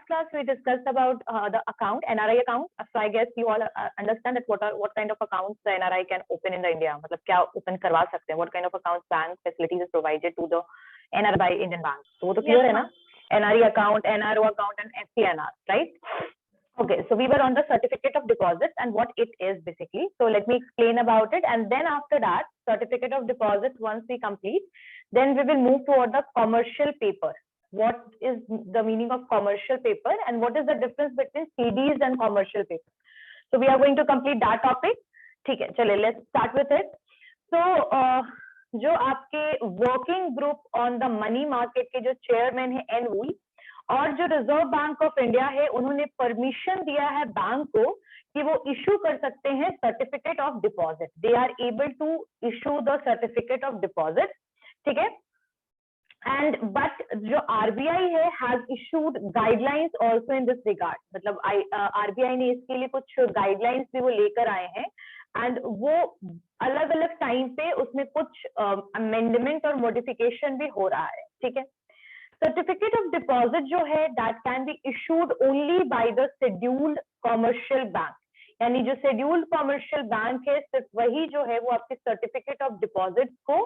class we discussed about the account, NRI account. So I guess you all understand that what kind of accounts the NRI can open in the India. मतलब क्या open करवा सकते हैं? What kind of accounts bank facilities is provided to the NRI by Indian banks? तो वो तो clear है ना? NRI account, NRO account, and FCNR, right? Okay, so we were on the certificate of deposit and what it is basically. So let me explain about it, and then after that, certificate of deposit once we complete, then we will move toward the commercial paper. What is the meaning of commercial paper and what is the difference between CDs and commercial paper? So we are going to complete that topic. ठीक है, चलिए let's start with it. So जो आपके working group on the money market के जो chairman है N we और जो रिजर्व बैंक ऑफ इंडिया है, उन्होंने परमिशन दिया है बैंक को कि वो इशू कर सकते हैं certificate of deposit. They are able to issue the certificate of deposit. ठीक है. एंड बट जो आरबीआई है has issued guidelines also in this regard. मतलब आरबीआई ने इसके लिए कुछ गाइडलाइंस भी वो लेकर आए हैं एंड वो अलग अलग टाइम पे उसमें कुछ अमेंडमेंट और मॉडिफिकेशन भी हो रहा है. ठीक है. सर्टिफिकेट ऑफ डिपॉजिट जो है that can be issued only by the scheduled commercial bank. यानी जो शेड्यूल्ड कॉमर्शियल बैंक है सिर्फ वही जो है वो आपके सर्टिफिकेट ऑफ डिपॉजिट को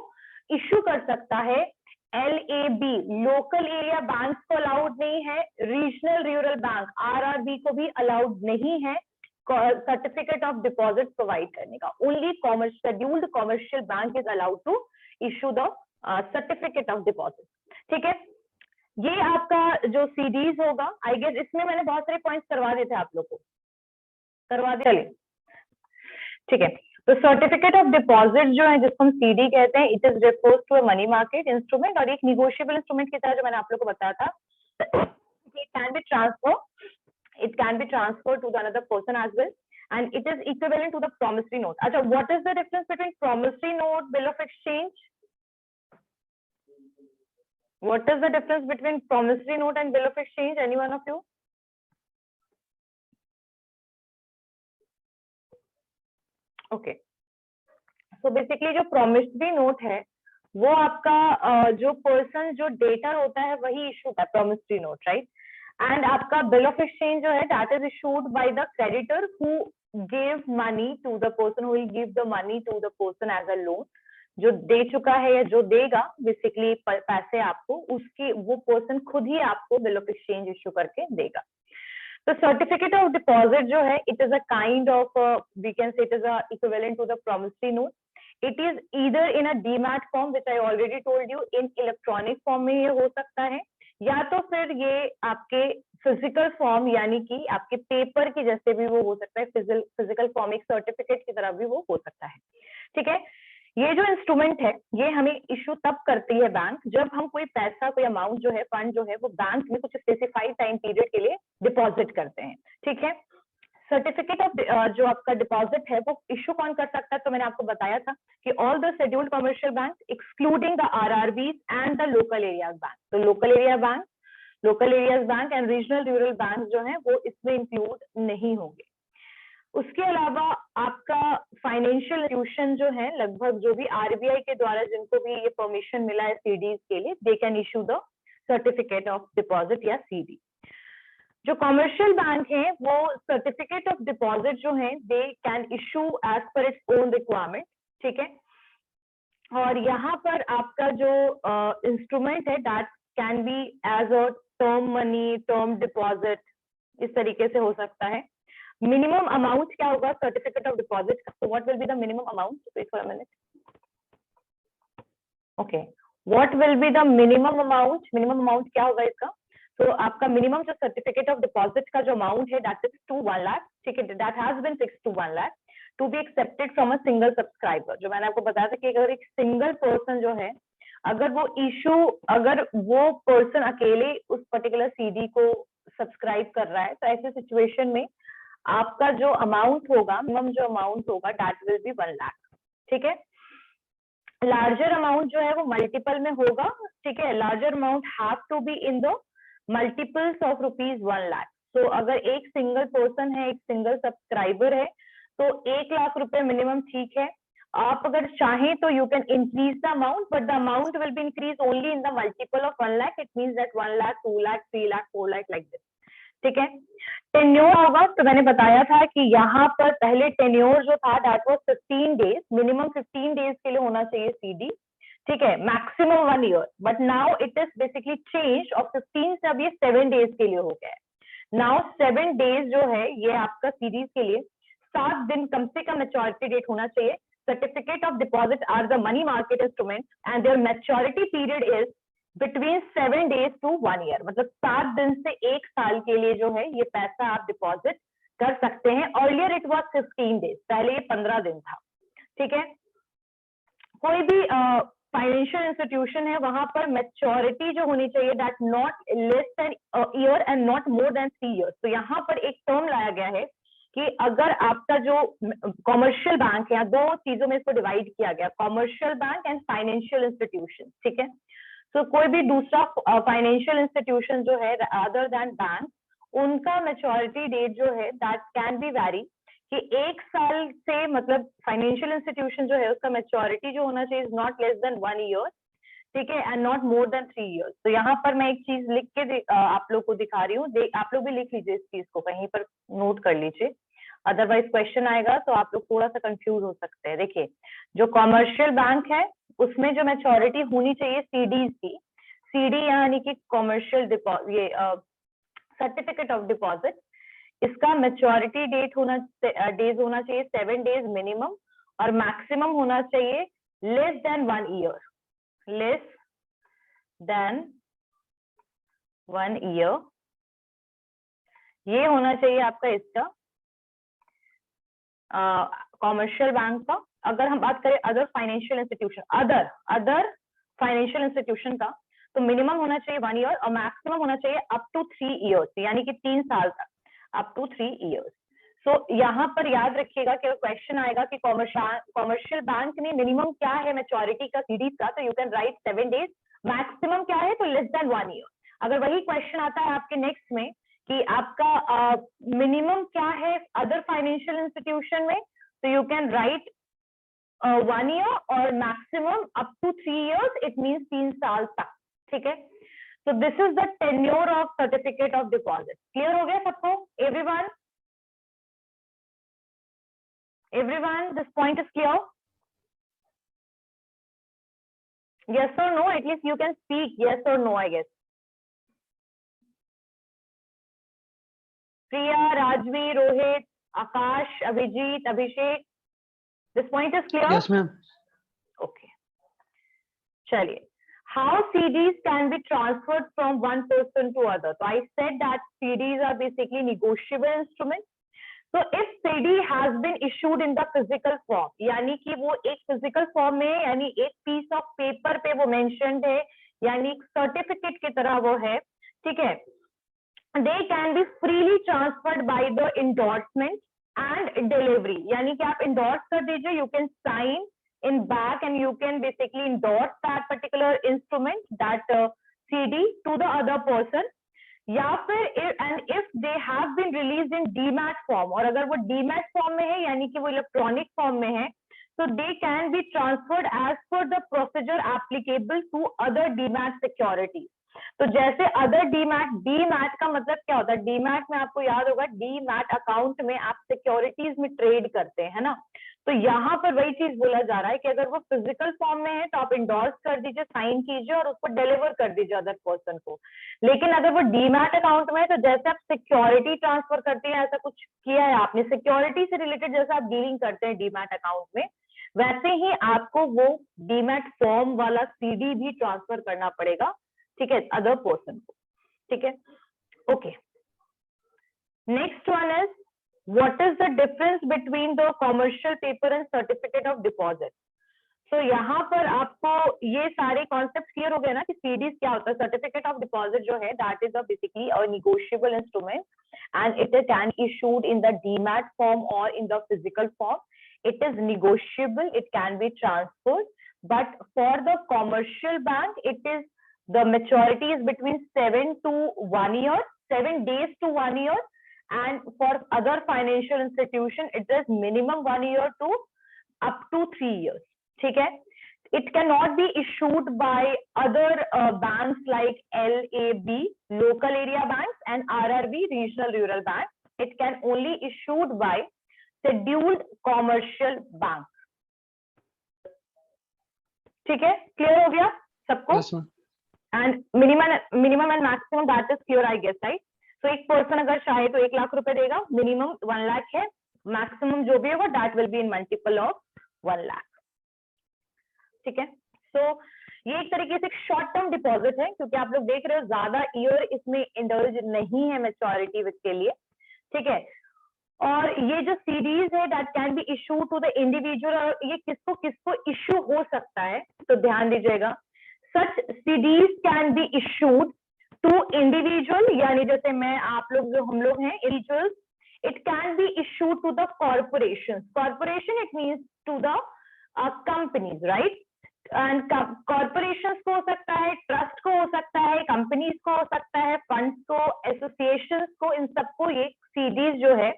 इशू कर सकता है. LAB लोकल एरिया बैंक को अलाउड नहीं है. रीजनल रूरल बैंक RRB को भी अलाउड नहीं है सर्टिफिकेट ऑफ डिपॉजिट प्रोवाइड करने का. Only scheduled commercial bank is allowed to issue the certificate of deposit. ठीक है. ये आपका जो सीडीज होगा, आई गेस इसमें मैंने बहुत सारे पॉइंट्स करवा दिए थे आप लोग को. करवा दिए. चलिए ठीक है. तो सर्टिफिकेट ऑफ डिपॉजिट जो है जिसको हम सीडी कहते हैं, it is refers to a money market instrument और एक निगोशिएबल इंस्ट्रूमेंट की तरह जो मैंने आप लोग को बताया था. It can be transfer to the another person as well and it is equivalent to the promissory note. अच्छा, what is the difference between promissory note, bill of exchange? What is the difference between promissory note and bill of exchange? Any one of you? Okay. So basically जो promissory note है वो आपका जो person जो debtor होता है वही issue का promissory note, right? And आपका bill of exchange जो है that is issued by the creditor who gave money to the person, who will give the money to the person as a loan. जो दे चुका है या जो देगा बेसिकली पैसे आपको, उसकी वो पर्सन खुद ही आपको बिल ऑफ एक्सचेंज इश्यू करके देगा. तो सर्टिफिकेट ऑफ डिपॉजिट जो है it is a kind of we can say it is a equivalent to the promissory note. It is either in a demat form which I already told you. In electronic form में ये हो सकता है या तो फिर ये आपके फिजिकल फॉर्म यानी कि आपके पेपर की जैसे भी वो हो सकता है. फिजिकल फॉर्म एक सर्टिफिकेट की तरह भी वो हो सकता है. ठीक है. ये जो इंस्ट्रूमेंट है ये हमें इशू तब करती है बैंक जब हम कोई पैसा, कोई अमाउंट जो है, फंड जो है वो बैंक में कुछ स्पेसिफाइड टाइम पीरियड के लिए डिपॉजिट करते हैं. ठीक है. सर्टिफिकेट ऑफ जो आपका डिपॉजिट है वो इशू कौन कर सकता है? तो मैंने आपको बताया था कि all the scheduled commercial bank excluding the RRBs and the local areas bank. तो local areas bank and regional rural bank जो है वो इसमें इंक्लूड नहीं होंगे. उसके अलावा आपका फाइनेंशियल इंस्टीट्यूशन जो है लगभग जो भी आरबीआई के द्वारा जिनको भी ये परमिशन मिला है सीडीज के लिए, they can issue the certificate of deposit या सीडी. जो कमर्शियल बैंक है वो सर्टिफिकेट ऑफ डिपॉजिट जो है they can issue as per its own requirement. ठीक है. और यहाँ पर आपका जो इंस्ट्रूमेंट है that can be as a term money, term deposit, इस तरीके से हो सकता है. मिनिमम अमाउंट क्या होगा सर्टिफिकेट ऑफ डिपॉजिट का? तो what will be the minimum amount? Wait for a minute. Okay, what will be the minimum amount? Minimum amount क्या होगा इसका? तो आपका मिनिमम जो सर्टिफिकेट ऑफ डिपॉजिट का जो अमाउंट है दैट इज टू 1 लाख. ठीक है. That has been fixed to 1 lakh to be accepted from a single subscriber. जो मैंने आपको बताया था कि अगर एक सिंगल पर्सन जो है अगर वो पर्सन अकेले उस पर्टिकुलर सीडी को सब्सक्राइब कर रहा है तो ऐसे सिचुएशन में आपका जो अमाउंट होगा, मिनिमम जो अमाउंट होगा दैट विल बी 1 लाख. ठीक है. लार्जर अमाउंट जो है वो मल्टीपल में होगा. ठीक है. Larger amount have to be in the multiples of ₹1 lakh. तो अगर एक सिंगल पर्सन है, एक सिंगल सब्सक्राइबर है तो 1 लाख रुपए मिनिमम ठीक है. आप अगर चाहें तो you can increase the amount but the amount will be increase only in the multiple of 1 lakh. It means that 1 lakh, 2 lakh, 3 lakh, 4 lakh like this. ठीक है। टेन्योर होगा तो मैंने बताया था कि यहाँ पर पहले टेन्योर जो था that was 15 days, minimum 15 days के लिए होना चाहिए सीडी, ठीक है, maximum 1 year, but now it is basically change और 15 से अब ये 7 डेज के लिए हो गया है। नाउ 7 डेज जो है ये आपका सीरीज के लिए 7 दिन कम से कम मैच्योरिटी डेट होना चाहिए। Certificate of deposit are the money market instrument and their maturity period is between 7 days to 1 year, मतलब 7 दिन से 1 साल के लिए जो है ये पैसा आप डिपॉजिट कर सकते हैं। अर्लियर इट वाज 15 डेज, पहले ये 15 दिन था, ठीक है। कोई भी फाइनेंशियल इंस्टीट्यूशन है वहां पर मैच्योरिटी जो होनी चाहिए that not less than year and not more than 3 years. तो यहाँ पर एक टर्म लाया गया है कि अगर आपका जो कॉमर्शियल बैंक है, दो चीजों में इसको डिवाइड किया गया, commercial bank and financial institution, ठीक है। तो कोई भी दूसरा फाइनेंशियल इंस्टीट्यूशन जो है अदर देन बैंक, उनका मैच्योरिटी डेट जो है दैट कैन बी वैरी, कि 1 साल से, मतलब फाइनेंशियल इंस्टीट्यूशन जो है उसका मैच्योरिटी जो होना चाहिए is not less than 1 year, ठीक है, and not more than 3 years. तो यहाँ पर मैं एक चीज लिख के आप लोग को दिखा रही हूँ, आप लोग भी लिख लीजिए इस चीज को, कहीं पर नोट कर लीजिए, अदरवाइज क्वेश्चन आएगा तो आप लोग थोड़ा सा कंफ्यूज हो सकते हैं। देखिए, जो कॉमर्शियल बैंक है उसमें जो मैच्योरिटी होनी चाहिए सीडीज की, सीडी यानी कि कॉमर्शियल डिपॉजिट, ये सर्टिफिकेट ऑफ डिपॉजिट, इसका मैच्योरिटी डेट होना डेज होना चाहिए 7 डेज मिनिमम, और मैक्सिमम होना चाहिए less than 1 year, less than 1 year, ये होना चाहिए आपका इसका कॉमर्शियल बैंक का। अगर हम बात करें other financial institution, other financial institution का, तो मिनिमम होना चाहिए 1 ईयर और मैक्सिमम होना चाहिए अप टू 3 इयर्स, यानी कि 3 साल तक, अप टू 3 इयर्स। सो यहाँ पर याद रखिएगा कि क्वेश्चन आएगा कि कॉमर्शियल बैंक में मिनिमम क्या है मैच्योरिटी का सीडीज का, तो you can right 7 days, maximum क्या है तो लेस देन 1 ईयर। अगर वही क्वेश्चन आता है आपके नेक्स्ट में कि आपका मिनिमम क्या है अदर फाइनेंशियल इंस्टीट्यूशन में, तो यू कैन राइट 1 ईयर और maximum up to 3 years, it means 3 साल तक, ठीक है। So this is the tenure of certificate of deposit. Clear हो गया सबको? Everyone? Everyone, this point is clear? Yes or no? At least you can speak yes or no, I guess. Priya, Rajvi, Rohit, Akash, Abhijit, Abhishek. This point is clear? Yes, ma'am. Okay. चलिए. How CDs can be transferred from one person to other? So I said that CDs are basically negotiable instruments. So if CD has been issued in the physical form, यानी कि वो एक physical form में, यानी एक piece of paper पे वो mentioned है, यानी एक certificate की तरह वो है, ठीक है, they can be freely transferred by the endorsement and delivery, यानी कि आप endorse कर दीजिए, you can sign in back and you can basically endorse that particular instrument, that CD to the other person, या फिर and if they have been released in DMAT form, और अगर वो DMAT form में है यानी कि वो इलेक्ट्रॉनिक फॉर्म में है, so they can be transferred as per the procedure applicable to other DMAT securities. तो जैसे अदर डीमैट का मतलब क्या होता है, डीमैट में आपको याद होगा, डीमैट अकाउंट में आप सिक्योरिटीज में ट्रेड करते हैं ना, तो यहाँ पर वही चीज बोला जा रहा है कि अगर वो फिजिकल फॉर्म में है तो आप इंडोर्स कर दीजिए, साइन कीजिए और उसको डिलीवर कर दीजिए अदर पर्सन को। लेकिन अगर वो डीमैट अकाउंट में है तो जैसे आप सिक्योरिटी ट्रांसफर करते हैं, ऐसा कुछ किया है आपने सिक्योरिटी से रिलेटेड, जैसे आप डीलिंग करते हैं डीमैट अकाउंट में, वैसे ही आपको वो डीमैट फॉर्म वाला सीडी भी ट्रांसफर करना पड़ेगा, ठीक है, अदर पर्सन को, ठीक है। Okay, next one is what is the difference between the commercial paper and certificate of deposit. तो यहाँ पर आपको ये सारे कॉन्सेप्ट क्लियर हो गए ना कि सीडीज क्या होता है। सर्टिफिकेट ऑफ डिपॉजिट जो है that is basically a negotiable instrument and it can issued in the demat form और in the physical form, it is negotiable, it can be transferred, but for the commercial bank it is the maturity is between 7 to 1 year, 7 days to 1 year, and for other financial institution it is minimum 1 year to up to 3 years, ठीक है। It cannot be issued by other banks like LAB, local area banks, and RRB, regional rural banks. It can only issued by scheduled commercial bank. ठीक है, clear हो गया सबको? And minimum and maximum that is clear I guess, right? तो एक person अगर चाहे तो 1 लाख रुपए देगा, मिनिमम 1 लाख है, मैक्सिमम जो भी होगा that will be in multiple of 1 lakh. ठीक है, सो ये एक तरीके से शॉर्ट टर्म डिपॉजिट है, क्योंकि आप लोग देख रहे हो ज्यादा ईयर इसमें इंडल्ज नहीं है मैच्योरिटी विद के लिए। ठीक है, और ये जो सीरीज है that can be issue to the individual, और ये किसको किसको इशू हो सकता है, तो ध्यान दीजिएगा, such series can be issued to individual, यानी जैसे मैं, आप लोग, जो हम लोग हैं individuals, it can be issued to the corporation. Corporation it means to the companies, right? And corporation को हो सकता है, ट्रस्ट को हो सकता है, कंपनीज को हो सकता है, फंड्स को, एसोसिएशंस को, इन सबको ये सीरीज जो है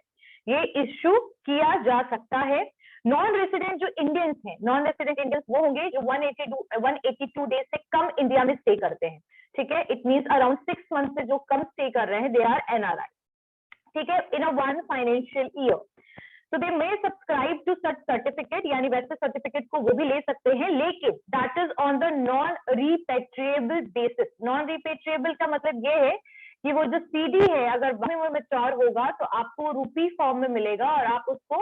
ये इश्यू किया जा सकता है। नॉन रेसिडेंट जो इंडियंस हैं, नॉन रेसिडेंट इंडियंस वो होंगे जो 182 डेज से कम इंडिया में स्टे करते हैं। ठीक है, इट मींस अराउंड 6 मंथ से जो कम स्टे कर रहे हैं, दे आर NRI। ठीक है, in a 1 financial year, so they may subscribe to such certificate, यानी वैसे सर्टिफिकेट को वो भी ले सकते हैं, लेकिन that is on the non repatriable basis। non repatriable का मतलब ये है कि वो जो CD है अगर में वो मैच्योर होगा तो आपको रूपी फॉर्म में मिलेगा, और आप उसको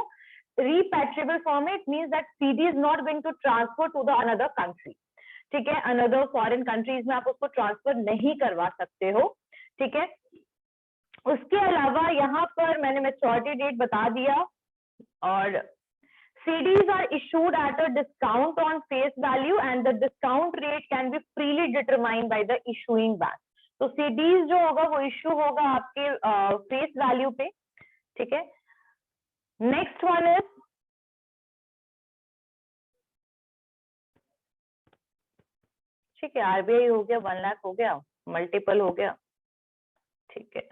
repatriable फॉर्म में, it means that CD is not going to transfer to the another country। ठीक है, अनदर फॉरेन कंट्रीज में आप उसको ट्रांसफर नहीं करवा सकते हो। ठीक है, उसके अलावा यहाँ पर मैंने मैच्योरिटी डेट बता दिया, और CDs are issued at a discount on face value and the discount rate can be freely determined by the issuing bank। तो CDs जो होगा वो इश्यू होगा आपके फेस वैल्यू पे। ठीक है, नेक्स्ट वन इज, ठीक है, RBI हो गया, 1 लाख हो गया, मल्टीपल हो गया। ठीक है,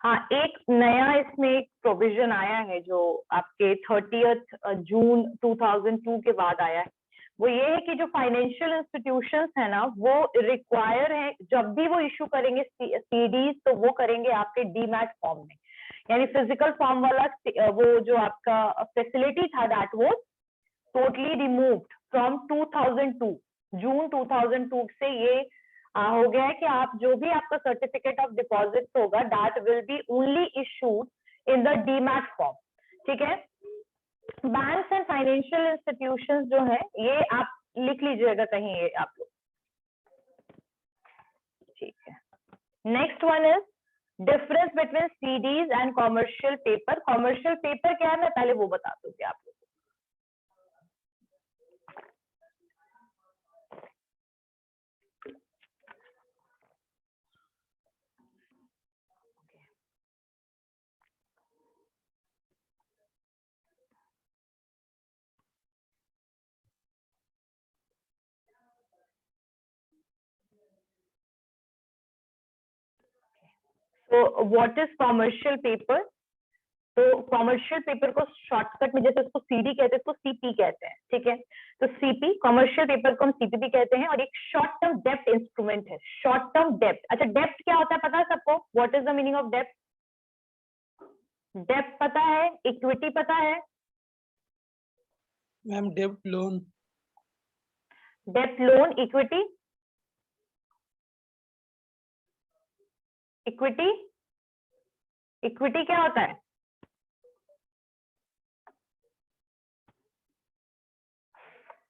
हाँ, एक नया इसमें एक प्रोविजन आया है जो आपके 30 जून 2002 के बाद आया है, वो ये है कि जो फाइनेंशियल इंस्टीट्यूशंस है ना, वो रिक्वायर है जब भी वो इशू करेंगे CDs, तो वो करेंगे आपके डीमैट फॉर्म में, यानी फिजिकल फॉर्म वाला वो जो आपका फैसिलिटी था that was totally removed from 2002। जून 2002 से ये हो गया है कि आप जो भी आपका सर्टिफिकेट ऑफ डिपॉजिट होगा that will B only issued in the demat form. ठीक है, बैंक्स एंड फाइनेंशियल इंस्टीट्यूशंस जो है ये आप लिख लीजिएगा कहीं, ये आप लोग। ठीक है, next one is difference between CDs and commercial paper. Commercial paper क्या है मैं पहले वो बता दूंगी आप लोग। तो व्हाट इज कॉमर्शियल पेपर? तो कॉमर्शियल पेपर को शॉर्टकट में जैसे उसको CD कहते हैं, उसको CP कहते हैं। ठीक है, तो CP, कॉमर्शियल पेपर को हम CP कहते हैं, और एक शॉर्ट टर्म डेप्ट इंस्ट्रूमेंट है। शॉर्ट टर्म डेप्ट, अच्छा डेप्ट क्या होता है पता है सबको? What is the meaning of डेप्ट? डेप्ट पता है, इक्विटी पता है? मैम डेप्ट लोन। डेप्ट लोन, इक्विटी, इक्विटी, इक्विटी क्या होता है?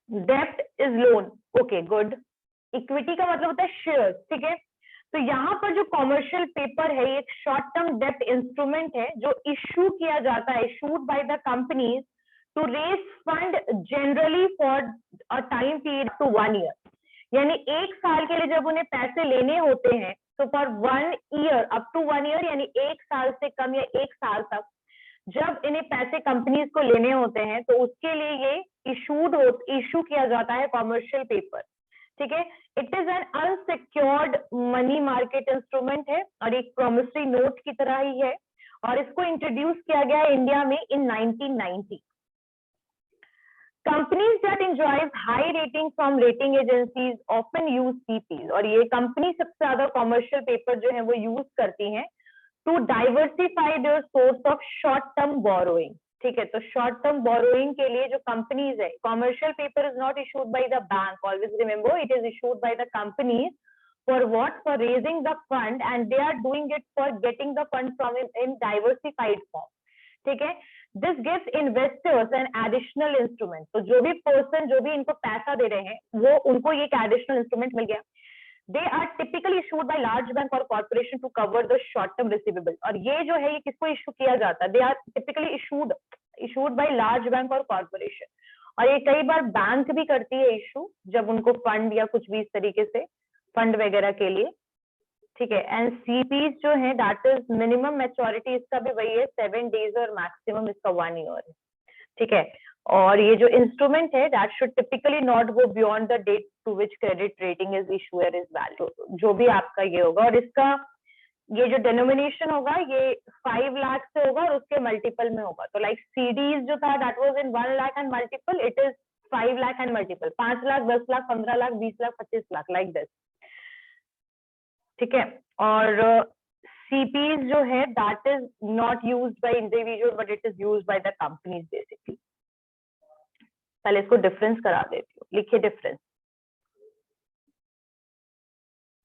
डेप्ट is loan, okay good. Equity का मतलब होता है शेयर। ठीक है, तो यहाँ पर जो कॉमर्शियल पेपर है, एक शॉर्ट टर्म डेप्ट इंस्ट्रूमेंट है जो इश्यू किया जाता है, issued by the companies to raise fund generally for a time period to 1 year. यानी 1 साल के लिए जब उन्हें पैसे लेने होते हैं तो for 1 year, up to 1 year, यानी 1 साल से कम या 1 साल तक जब इन्हें पैसे कंपनीज को लेने होते हैं तो उसके लिए ये इशू किया जाता है कॉमर्शियल पेपर। ठीक है, it is an unsecured money market instrument है और एक प्रॉमिसरी नोट की तरह ही है, और इसको इंट्रोड्यूस किया गया है इंडिया में इन 1990। Companies that enjoys high rating from rating agencies often use CPs, और ये कंपनी सबसे ज्यादा कॉमर्शियल पेपर जो है वो यूज करती हैं to diversify their source of short term borrowing. ठीक है, तो शॉर्ट टर्म बोरोइंग के लिए जो कंपनीज है, commercial paper is not issued by the bank, always remember it is issued by the companies for what? For raising the fund, and they are doing it for getting the fund from in diversified form. ठीक है, this gives investors an additional instrument. तो जो भी person जो भी इनको पैसा दे रहे हैं वो उनको ये additional instrument मिल गया। They are typically issued by large bank or corporation to cover the short term receivable. और ये जो है ये किसको इशू किया जाता है? They are typically issued by large bank or corporation. और ये कई बार बैंक भी करती है इशू जब उनको फंड या कुछ भी इस तरीके से फंड वगैरह के लिए। ठीक है, एंड सीपीज जो है दैट इज मिनिमम मैच्योरिटी इसका भी वही है 7 days और मैक्सिमम इसका 1 year है। ठीक है, और ये जो इंस्ट्रूमेंट है that should typically not go beyond the date to which credit rating is issuer is valid. जो भी आपका ये होगा, और इसका ये जो डेनोमिनेशन होगा ये 5 लाख से होगा और उसके मल्टीपल में होगा। तो लाइक सीडीज जो था that was in 1 lakh and multiple, it is 5 lakh and multiple, 5 lakh, 10 lakh, 15 lakh, 20 lakh, 25 lakh, like this. ठीक है, और सीपीज जो है that is not used by individual but it is used by the companies basically. पहले इसको डिफरेंस करा देती हूँ, लिखिए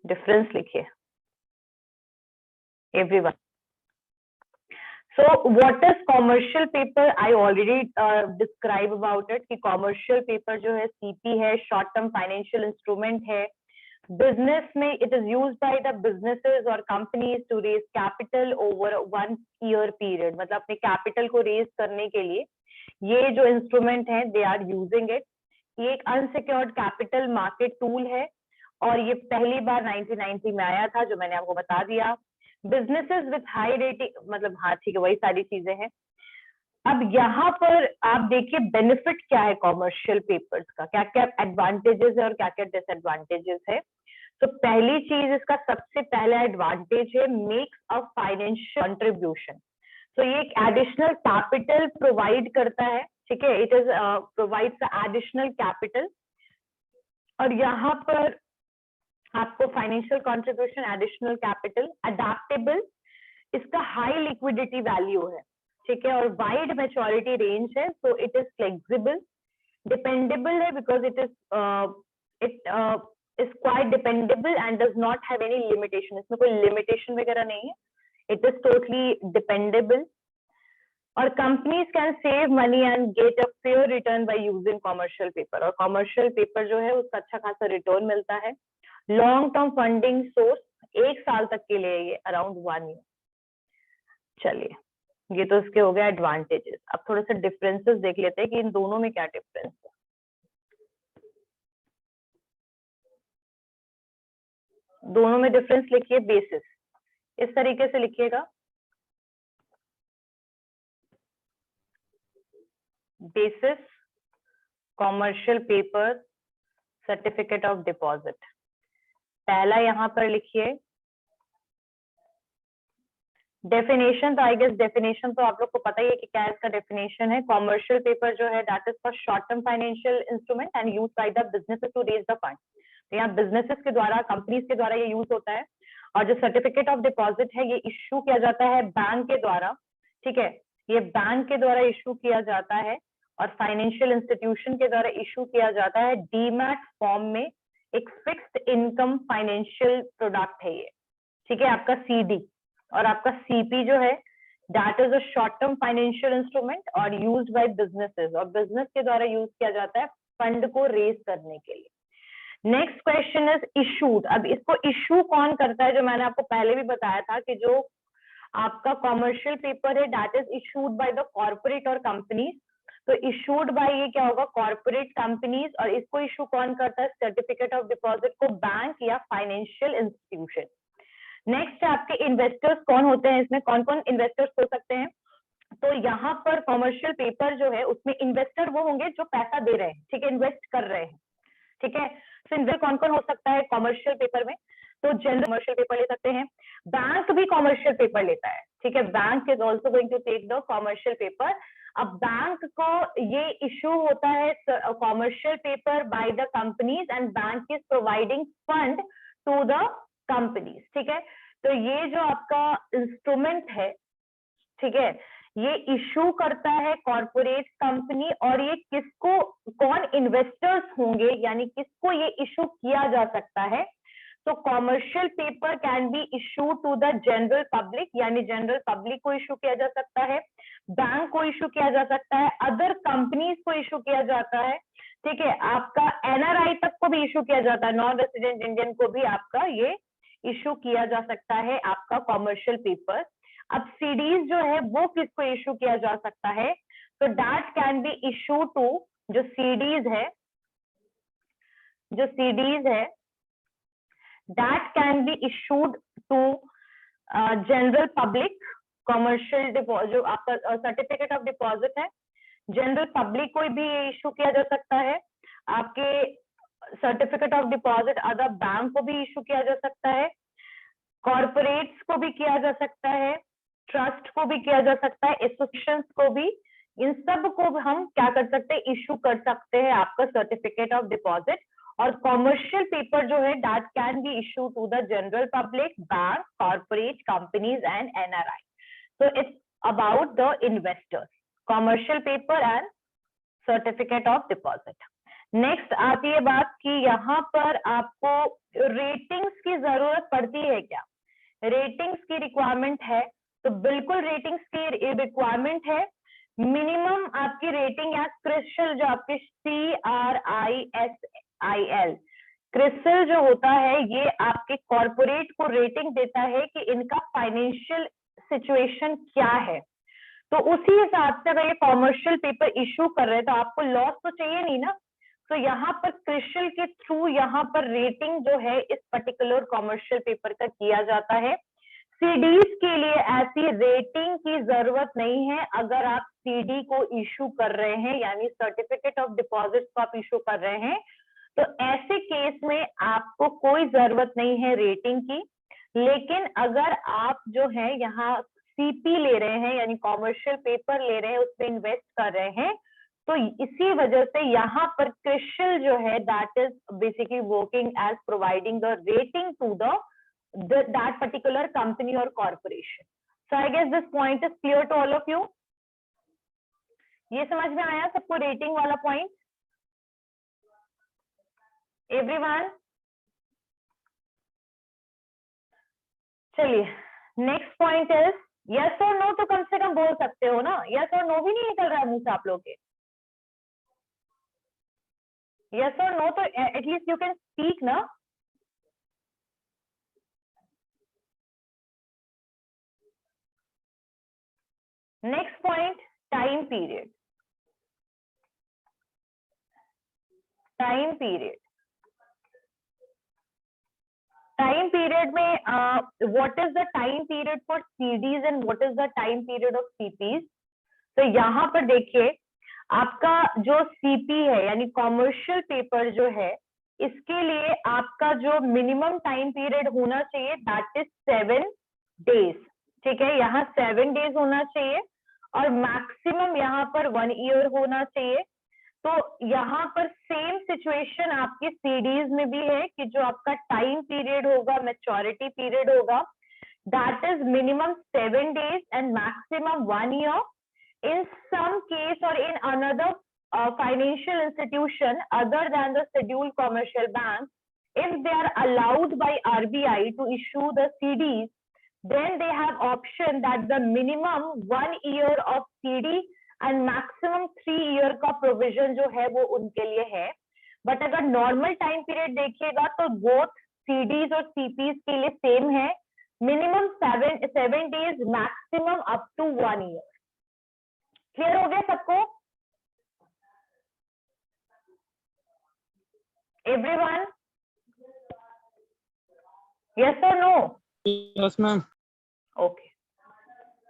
डिफरेंस लिखिए everyone. So what is commercial paper? I already describe about it कि commercial paper जो है CP है, short term financial instrument है। Business में it is used by the businesses or companies to raise capital over 1 year period। मतलब अपने capital को raise करने के लिए ये जो instrument है they are using it। ये एक unsecured capital market tool है और ये पहली बार 1990 में आया था जो मैंने आपको बता दिया। बिजनेसेस विथ हाई रेटिंग, मतलब हाँ ठीक है वही सारी चीजें हैं। अब यहाँ पर आप देखिए बेनिफिट क्या है कॉमर्शियल पेपर्स का, क्या क्या एडवांटेजेस है और क्या क्या डिसएडवांटेजेस है। तो पहली चीज इसका सबसे पहला एडवांटेज है मेक्स अ फाइनेंशियल कंट्रीब्यूशन। तो ये एक एडिशनल कैपिटल प्रोवाइड करता है। ठीक है, it is provides additional capital, और यहाँ पर आपको financial contribution, additional capital, adaptable, इसका हाई लिक्विडिटी वैल्यू है। ठीक है, और वाइड मैच्योरिटी रेंज है, so it is flexible, dependable है because it is quite dependable and does not have any limitation. इसमें कोई लिमिटेशन वगैरह नहीं है, इट इज टोटली डिपेंडेबल। और companies can save money and get a fair return by using commercial paper, और commercial paper जो है उसका अच्छा खासा रिटर्न मिलता है। लॉन्ग टर्म फंडिंग सोर्स, 1 साल तक के लिए ये अराउंड 1 year। चलिए, ये तो इसके हो गया एडवांटेजेस। अब थोड़े से डिफरेंसेस देख लेते हैं कि इन दोनों में क्या डिफरेंस है। दोनों में डिफरेंस लिखिए बेसिस, इस तरीके से लिखिएगा, basis commercial paper certificate of deposit. पहला यहां पर लिखिए डेफिनेशन। तो आई गेस डेफिनेशन तो आप लोग को पता ही है कि क्या इसका डेफिनेशन है। कॉमर्शियल पेपर जो है that is for short term financial instrument and use by the businesses to raise the fund. तो यहाँ बिजनेसेस के द्वारा, कंपनीज के द्वारा ये यूज होता है। और जो सर्टिफिकेट ऑफ डिपॉजिट है ये इश्यू किया जाता है बैंक के द्वारा। ठीक है, ये बैंक के द्वारा इश्यू किया जाता है और फाइनेंशियल इंस्टीट्यूशन के द्वारा इश्यू किया जाता है डीमैट फॉर्म में। एक फिक्स्ड इनकम फाइनेंशियल प्रोडक्ट है ये। ठीक है, आपका सीडी और आपका सीपी जो है that is a short term financial instrument और यूज्ड बाय बिजनेसेस, और बिजनेस के द्वारा यूज किया जाता है फंड को रेज करने के लिए। Next question is issued. अब इसको इशू कौन करता है, जो मैंने आपको पहले भी बताया था कि जो आपका कॉमर्शियल पेपर है that is issued by the corporate और कंपनीज। तो इशूड बाय ये क्या होगा, कॉर्पोरेट कंपनीज, और इसको इशू कौन करता है, सर्टिफिकेट ऑफ डिपॉजिट को बैंक या फाइनेंशियल इंस्टीट्यूशन। नेक्स्ट आपके इन्वेस्टर्स कौन होते हैं, इसमें कौन कौन इन्वेस्टर्स हो सकते हैं। तो यहाँ पर कॉमर्शियल पेपर जो है उसमें इन्वेस्टर वो होंगे जो पैसा दे रहे हैं। ठीक है, इन्वेस्ट कर रहे हैं। ठीक है, तो इन्वेस्टर कौन कौन हो सकता है कॉमर्शियल पेपर में, तो जनरल कॉमर्शियल पेपर ले सकते हैं, बैंक भी कॉमर्शियल पेपर लेता है। ठीक है, bank is also going to take the commercial paper, अब बैंक को ये इशू होता है commercial paper by the companies and bank is providing fund to the companies, ठीक है। तो ये जो आपका इंस्ट्रूमेंट है, ठीक है, ये इशू करता है कॉर्पोरेट कंपनी, और ये किसको, कौन इन्वेस्टर्स होंगे, यानी किसको ये इशू किया जा सकता है। तो commercial paper can be issue to the general public, यानी जनरल पब्लिक को इशू किया जा सकता है, बैंक को इशू किया जा सकता है, अदर कंपनीज को इशू किया जाता है, ठीक है। आपका एनआरआई तक को भी इशू किया जाता है, नॉन रेसिडेंट इंडियन को भी आपका ये इशू किया जा सकता है आपका कॉमर्शियल पेपर। अब सीडीज जो है वो किसको इशू किया जा सकता है, तो that can be issue to, जो सीडीज है that can be issued to general public, commercial deposit, जो आपका सर्टिफिकेट ऑफ डिपॉजिट है, जनरल पब्लिक को भी इशू किया जा सकता है। आपके certificate of deposit other bank को भी इशू किया जा सकता है, कॉर्पोरेट्स को भी किया जा सकता है, ट्रस्ट को भी किया जा सकता है, एसोसिएशंस को भी, इन सब को हम क्या कर सकते हैं, इशू कर सकते हैं आपका सर्टिफिकेट ऑफ डिपॉजिट। और कॉमर्शियल पेपर जो है that can be issue to the general public, bank, corporate companies and NRI. So it's about the investors, commercial paper and certificate of deposit. Next आती है बात कि यहाँ पर आपको रेटिंग्स की जरूरत पड़ती है क्या, रेटिंग्स की रिक्वायरमेंट है, तो बिल्कुल रेटिंग्स की रिक्वायरमेंट है। मिनिमम आपकी रेटिंग है क्रिसिल, जो आपके CRISIL, क्रिसिल जो होता है ये आपके कॉर्पोरेट को रेटिंग देता है कि इनका फाइनेंशियल सिचुएशन क्या है। तो उसी हिसाब से अगर ये कॉमर्शियल पेपर इशू कर रहे हैं तो आपको लॉस तो चाहिए नहीं ना, तो यहाँ पर क्रिसिल के थ्रू यहाँ पर रेटिंग जो है इस पर्टिकुलर कॉमर्शियल पेपर का किया जाता है। सीडीज के लिए ऐसी रेटिंग की जरूरत नहीं है। अगर आप सीडी को इशू कर रहे हैं, यानी सर्टिफिकेट ऑफ डिपॉजिट को आप इशू कर रहे हैं, तो ऐसे केस में आपको कोई जरूरत नहीं है रेटिंग की। लेकिन अगर आप जो है यहाँ सीपी ले रहे हैं, यानी कॉमर्शियल पेपर ले रहे हैं, उसमें इन्वेस्ट कर रहे हैं, तो इसी वजह से यहाँ पर क्रिसिल जो है that is basically working as providing the rating to the that particular company or corporation. So I guess this point is clear to all of you. ये समझ में आया सबको रेटिंग वाला पॉइंट, एवरीवन? चलिए नेक्स्ट पॉइंट इज यस और no, तो कम से कम बोल सकते हो ना, यस और नो भी नहीं निकल रहा है मुंह से आप लोग के, यस और नो तो एटलीस्ट यू कैन स्पीक ना। Next point, time period. Time period, time period में what is the time period for CDs and what is the time period of CPs. तो यहाँ पर देखिए आपका जो सीपी है यानी कॉमर्शियल पेपर जो है, इसके लिए आपका जो मिनिमम टाइम पीरियड होना चाहिए दैट इज 7 days, ठीक है, यहाँ 7 days होना चाहिए, और मैक्सिमम यहाँ पर 1 year होना चाहिए। तो यहाँ पर सेम सिचुएशन आपकी सीडीज में भी है कि जो आपका टाइम पीरियड होगा, मैच्योरिटी पीरियड होगा, that is minimum 7 days and maximum 1 year. In some case or in another financial institution other than the scheduled commercial bank, if they are allowed by RBI to issue the CDs, then they have option that the minimum 1 year of CD and maximum 3 year का provision जो है वो उनके लिए है। But अगर normal time period देखिएगा तो both CDs और CPs के लिए same है, minimum 7 days, maximum up to 1 year। Clear हो गया सबको? एवरीवन? यस और नो? Yes ma'am. ओके,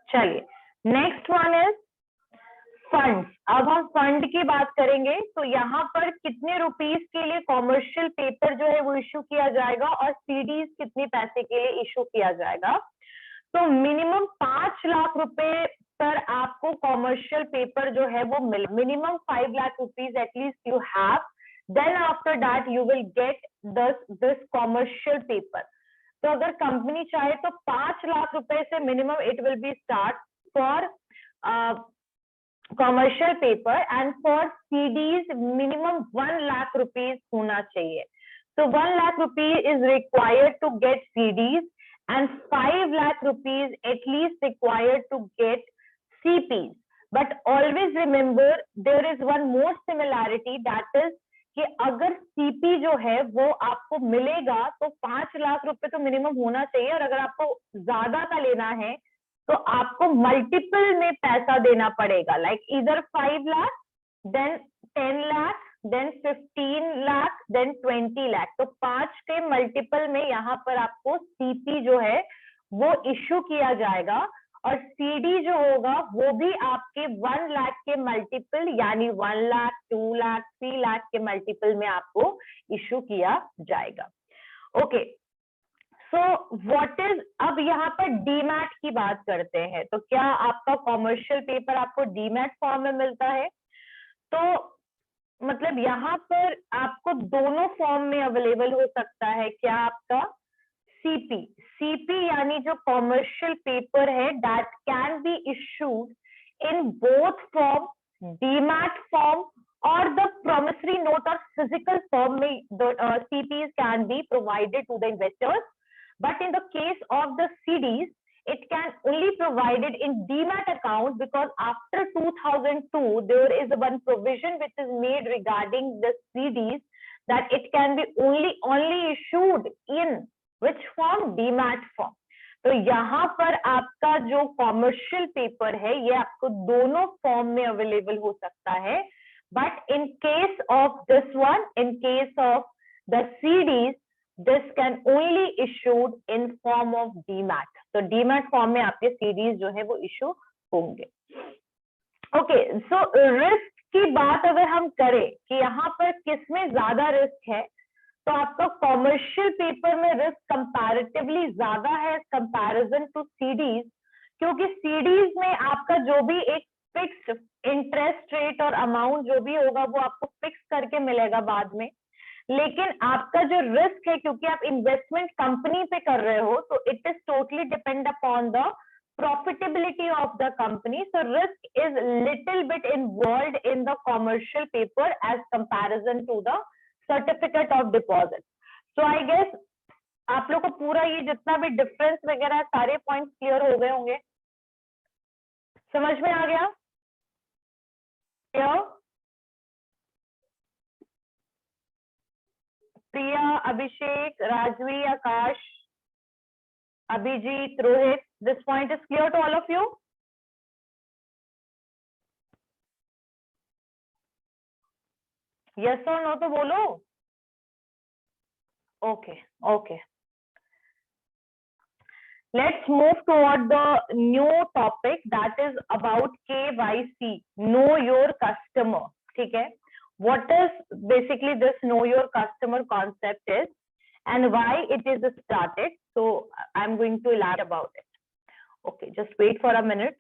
चलिए नेक्स्ट वन इज फंड्स। अब हम फंड की बात करेंगे, तो यहाँ पर कितने रुपीस के लिए कॉमर्शियल पेपर जो है वो इशू किया जाएगा और सीडीज कितने पैसे के लिए इशू किया जाएगा। तो मिनिमम 5 लाख रुपए पर आपको कॉमर्शियल पेपर जो है वो minimum 5 lakh rupees at least you have, then after that you will get this commercial paper. तो अगर कंपनी चाहे तो 5 लाख रुपए से minimum it will be start for commercial paper, and for CDs minimum 1 lakh rupees होना चाहिए। So 1 lakh rupees is required to get CDs and 5 lakh rupees at least required to get CPs. But always remember there is one more similarity, that is कि अगर CP जो है वो आपको मिलेगा तो 5 लाख रुपए तो मिनिमम होना चाहिए, और अगर आपको ज्यादा का लेना है तो आपको मल्टीपल में पैसा देना पड़ेगा, लाइक इधर 5 lakh, then 10 lakh, then 15 lakh, then 20 lakh. तो 5 के मल्टीपल में यहाँ पर आपको सीपी जो है वो इश्यू किया जाएगा, और सीडी जो होगा वो भी आपके 1 लाख के मल्टीपल यानी 1 लाख, 2 लाख, 3 लाख के मल्टीपल में आपको इश्यू किया जाएगा। ओके, सो व्हाट इज, अब यहाँ पर डीमैट की बात करते हैं। तो क्या आपका कॉमर्शियल पेपर आपको डीमैट फॉर्म में मिलता है? तो मतलब यहाँ पर आपको दोनों फॉर्म में अवेलेबल हो सकता है। क्या आपका सीपी, सीपी यानी जो कॉमर्शियल पेपर है that can be issued in both form, demat form और the promissory note or physical form में the CPs can be provided to the investors, but in the case of the CDs it can only provided in demat account, because after 2002 there is one provision which is made regarding the CDs that it can be only issued in which form, demat form। तो यहाँ पर आपका जो commercial paper है ये आपको दोनों form में अवेलेबल हो सकता है, but in case of this one, in case of the CDs this can only issued in form of demat। तो डीमैट फॉर्म में आपके सीडीज जो है वो इशू होंगे। ओके, सो रिस्क की बात अगर हम करें कि यहाँ पर किसमें ज्यादा रिस्क है, तो आपका कॉमर्शियल पेपर में रिस्क कंपैरेटिवली ज्यादा है कंपैरिजन टू सीडीज, क्योंकि सीडीज में आपका जो भी एक फिक्स्ड इंटरेस्ट रेट और अमाउंट जो भी होगा वो आपको फिक्स करके मिलेगा बाद में, लेकिन आपका जो रिस्क है क्योंकि आप इन्वेस्टमेंट कंपनी पे कर रहे हो तो it is totally depend upon the profitability of the company, so risk is little bit involved in the commercial paper as comparison to the certificate of deposit। so I guess आप लोग को पूरा ये जितना भी डिफरेंस वगैरह सारे points clear हो गए होंगे, समझ में आ गया? प्रिया, Abhishek, Rajvi, Akash, Abhijit, Rohit, this point is clear to all of you? Yes or no तो बोलो। Okay, okay. Let's move toward the new topic that is about KYC, know your customer। ठीक है, what is basically this know your customer concept is and why it is started, so I'm going to elaborate about it। Okay, just wait for a minute।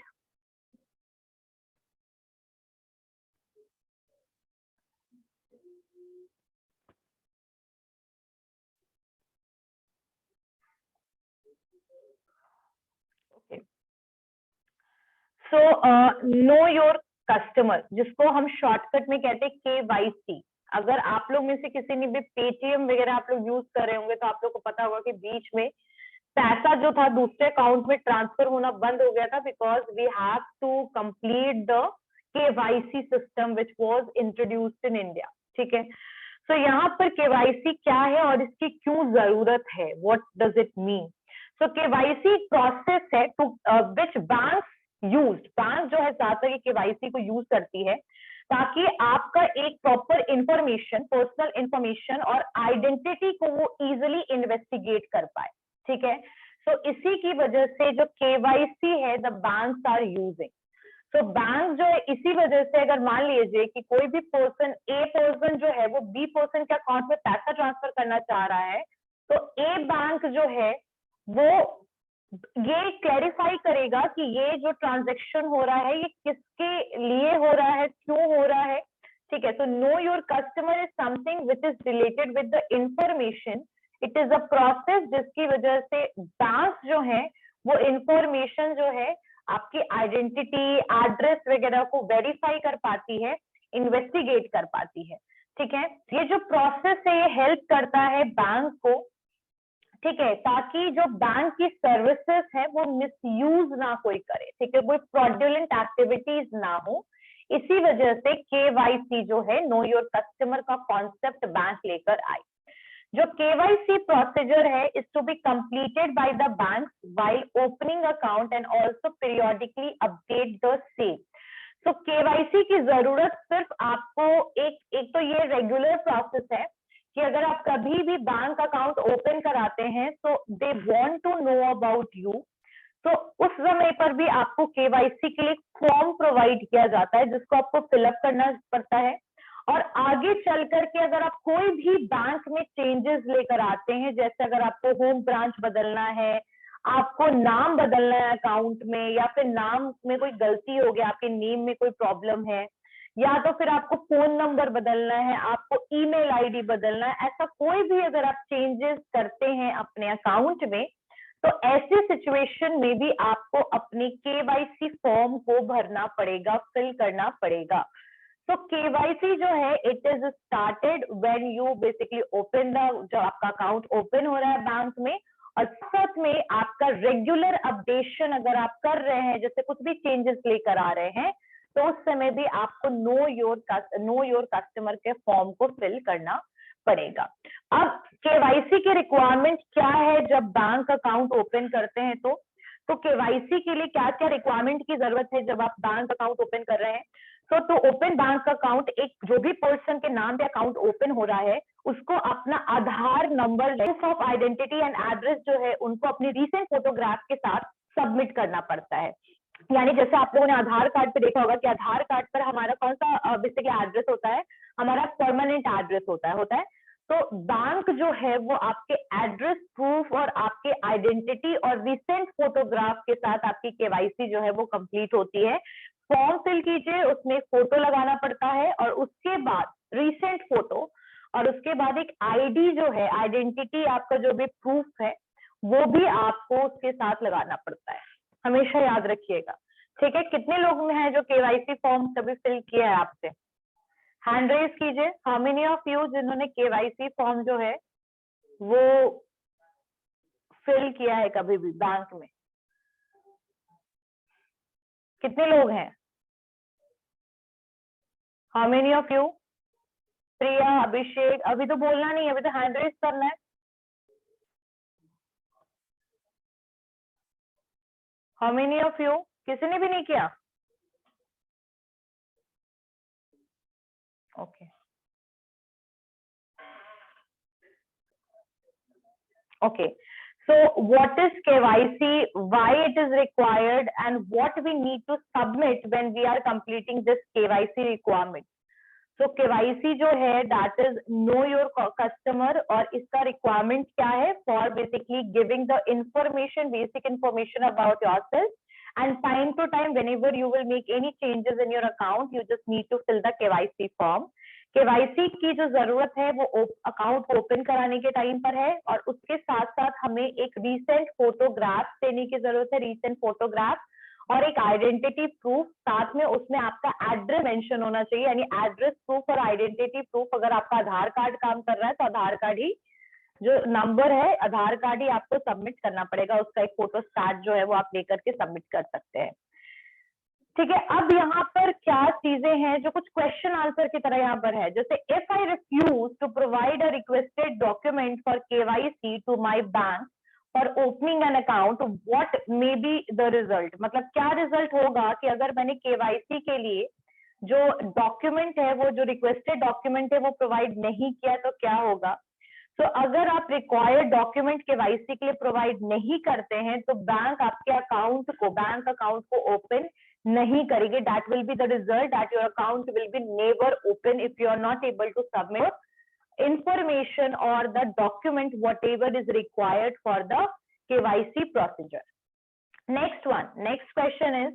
okay, so know your customer जिसको हम shortcut में कहते हैं KYC। अगर आप लोग में से किसी ने भी पेटीएम वगैरह आप लोग यूज कर रहे होंगे तो आप लोग को पता होगा कि बीच में पैसा जो था दूसरे अकाउंट में ट्रांसफर होना बंद हो गया था, because we have to complete the KYC system which was introduced in India. ठीक है, सो यहाँ पर KYC क्या है और इसकी क्यों जरूरत है, what does it mean? So KYC process है to which bank used, bank जो है ज्यादातर KYC को यूज करती है ताकि आपका एक प्रॉपर इंफॉर्मेशन, पर्सनल इंफॉर्मेशन और आइडेंटिटी को वो इजिली इन्वेस्टिगेट कर पाए। ठीक है, सो इसी की वजह से जो KYC है द बैंक्स आर यूजिंग। सो बैंक जो है इसी वजह से, अगर मान लीजिए कि कोई भी पर्सन, ए पर्सन जो है वो बी पर्सन के अकाउंट में पैसा ट्रांसफर करना चाह रहा है, तो ए बैंक जो है वो ये क्लैरिफाई करेगा कि ये जो ट्रांजैक्शन हो रहा है ये किसके लिए हो रहा है, क्यों हो रहा है, ठीक है। तो no your customer is something which is related with the information, it is a process जिसकी वजह से बैंक जो है वो इंफॉर्मेशन जो है आपकी आइडेंटिटी, एड्रेस वगैरह को वेरीफाई कर पाती है, इन्वेस्टिगेट कर पाती है, ठीक है। ये जो प्रोसेस है ये हेल्प करता है बैंक को, ठीक है, ताकि जो बैंक की सर्विसेज है वो मिसयूज ना कोई करे, ठीक है, कोई फ्रॉडुलेंट एक्टिविटीज ना हो। इसी वजह से केवाईसी जो है, नो योर कस्टमर का कॉन्सेप्ट बैंक लेकर आए। जो केवाईसी प्रोसीजर है is to be completed by the bank while opening account and also periodically update the same. तो केवाईसी की जरूरत सिर्फ आपको एक तो ये रेगुलर प्रोसेस है कि अगर आप कभी भी बैंक अकाउंट ओपन कराते हैं तो they want to know about you, तो उस समय पर भी आपको केवाईसी के लिए फॉर्म प्रोवाइड किया जाता है जिसको आपको फिलअप करना पड़ता है। और आगे चल करके अगर आप कोई भी बैंक में चेंजेस लेकर आते हैं, जैसे अगर आपको होम ब्रांच बदलना है, आपको नाम बदलना है अकाउंट में, या फिर नाम में कोई गलती हो गया, आपके नेम में कोई प्रॉब्लम है, या तो फिर आपको फोन नंबर बदलना है, आपको ईमेल आईडी बदलना है, ऐसा कोई भी अगर आप चेंजेस करते हैं अपने अकाउंट में, तो ऐसी सिचुएशन में भी आपको अपनी केवाईसी फॉर्म को भरना पड़ेगा, फिल करना पड़ेगा। तो केवाईसी जो है it is started when you basically open the, जो आपका अकाउंट ओपन हो रहा है बैंक में, और साथ में आपका रेगुलर अपडेशन अगर आप कर रहे हैं, जैसे कुछ भी चेंजेस लेकर आ रहे हैं, तो उस समय भी आपको नो योर कस्टमर के फॉर्म को फिल करना पड़ेगा। अब केवाईसी की रिक्वायरमेंट क्या है जब बैंक अकाउंट ओपन करते हैं, तो केवाईसी के लिए क्या क्या रिक्वायरमेंट की जरूरत है जब आप बैंक अकाउंट ओपन कर रहे हैं। तो टू ओपन बैंक अकाउंट, एक जो भी पर्सन के नाम पे अकाउंट ओपन हो रहा है उसको अपना Aadhaar number, proof of identity and address जो है उनको अपनी रिसेंट फोटोग्राफ के साथ सबमिट करना पड़ता है। यानी जैसे आप लोगों ने आधार कार्ड पे देखा होगा कि आधार कार्ड पर हमारा कौन सा बेसिकली एड्रेस होता है, हमारा परमानेंट एड्रेस होता है। तो बैंक जो है वो आपके एड्रेस प्रूफ और आपके आइडेंटिटी और रिसेंट फोटोग्राफ के साथ आपकी केवाईसी जो है वो कंप्लीट होती है। फॉर्म फिल कीजिए, उसमें फोटो लगाना पड़ता है, और उसके बाद रिसेंट फोटो, और उसके बाद एक आईडी जो है, आइडेंटिटी आपका जो भी प्रूफ है वो भी आपको उसके साथ लगाना पड़ता है, हमेशा याद रखिएगा, ठीक है। कितने लोग में है जो केवाईसी फॉर्म कभी फिल किया है आपसे, हैंड रेज कीजिए। हाउ मेनी ऑफ यू जिन्होंने केवाईसी फॉर्म जो है वो फिल किया है कभी भी बैंक में, कितने लोग हैं? How many of you? Priya, Abhishek, अभी तो बोलना नहीं है, अभी तो हैंड रेज करना है। How many of you? किसी ने भी नहीं किया? Okay okay, so what is KYC, why it is required, and what we need to submit when we are completing this KYC requirement? So KYC जो है that is know your customer, और इसका requirement क्या है? For basically giving the information, basic information about yourself, and time to time whenever you will make any changes in your account, you just need to fill the KYC form. KYC की जो जरूरत है वो account open कराने के time पर है, और उसके साथ साथ हमें एक रीसेंट फोटोग्राफ देने की जरूरत है, रीसेंट फोटोग्राफ और एक आइडेंटिटी प्रूफ, साथ में उसमें आपका एड्रेस मेंशन होना चाहिए, यानी एड्रेस प्रूफ और आइडेंटिटी प्रूफ। अगर आपका आधार कार्ड काम कर रहा है तो आधार कार्ड ही जो नंबर है, आधार कार्ड ही आपको सबमिट करना पड़ेगा, उसका एक फोटो स्टार्ट जो है वो आप लेकर के सबमिट कर सकते हैं, ठीक है। अब यहाँ पर क्या चीजें हैं जो कुछ क्वेश्चन आंसर की तरह यहाँ पर है, जैसे if I refuse to provide a requested document for KYC to my bank for opening an account, what may be the result, मतलब क्या रिजल्ट होगा कि अगर मैंने केवाईसी के लिए जो डॉक्यूमेंट है, वो जो रिक्वेस्टेड डॉक्यूमेंट है वो प्रोवाइड नहीं किया तो क्या होगा। तो अगर आप रिक्वायर्ड डॉक्यूमेंट केवाईसी के लिए प्रोवाइड नहीं करते हैं तो बैंक आपके बैंक अकाउंट को ओपन नहीं करेगी। That will be the result, that your account will be never open if you are not able to submit information or the document whatever is required for the KYC procedure, next question is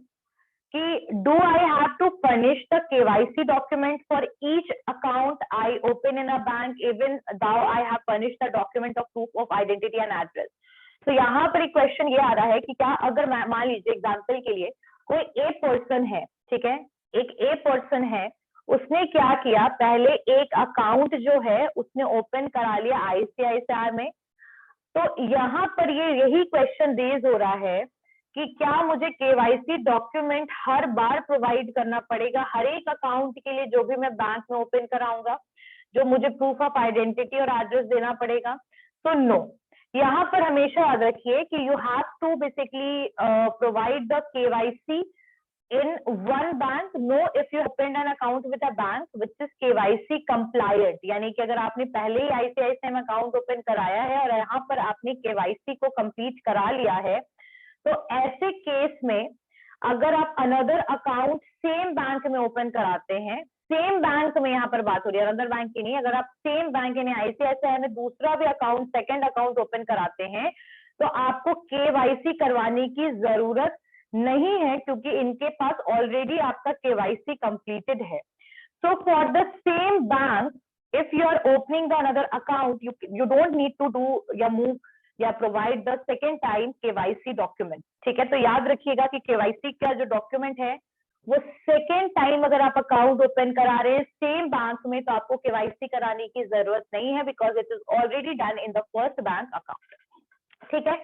कि do I have to furnish the KYC document for each account I open in a bank even though I have furnish the document of proof of identity and address. तो यहाँ पर एक question ये आ रहा है कि क्या अगर मान लीजिए एग्जाम्पल के लिए कोई ए पर्सन है, ठीक है, एक ए पर्सन है, उसने क्या किया, पहले एक अकाउंट जो है उसने ओपन करा लिया ICICI में। तो यहाँ पर यही क्वेश्चन रेज हो रहा है कि क्या मुझे KYC डॉक्यूमेंट हर बार प्रोवाइड करना पड़ेगा हर एक अकाउंट के लिए जो भी मैं बैंक में ओपन कराऊंगा, जो मुझे प्रूफ ऑफ आइडेंटिटी और एड्रेस देना पड़ेगा? तो नो, यहाँ पर हमेशा याद रखिए कि you have to basically provide the KYC in one bank. No, if you opened an account with a bank which is KYC compliant, यानी कि अगर आपने पहले ही ICICI में अकाउंट ओपन कराया है और यहाँ पर आपने KYC को कंप्लीट करा लिया है, तो ऐसे केस में अगर आप अनदर अकाउंट सेम बैंक में ओपन कराते हैं, सेम बैंक में यहाँ पर बात हो रही है, अनदर बैंक की नहीं, अगर आप सेम बैंक यानी ICICI में दूसरा भी अकाउंट, सेकंड अकाउंट ओपन कराते हैं, तो आपको KYC करवाने की जरूरत नहीं है क्योंकि इनके पास ऑलरेडी आपका KYC कंप्लीटेड है। So for the same bank, if you are opening the another account, you don't need to do या move या provide the second time KYC document. ठीक है, तो याद रखिएगा कि KYC का जो डॉक्यूमेंट है वो सेकेंड टाइम अगर आप अकाउंट ओपन करा रहे हैं सेम बैंक में, तो आपको KYC कराने की जरूरत नहीं है because it is already done in the first bank account. ठीक है,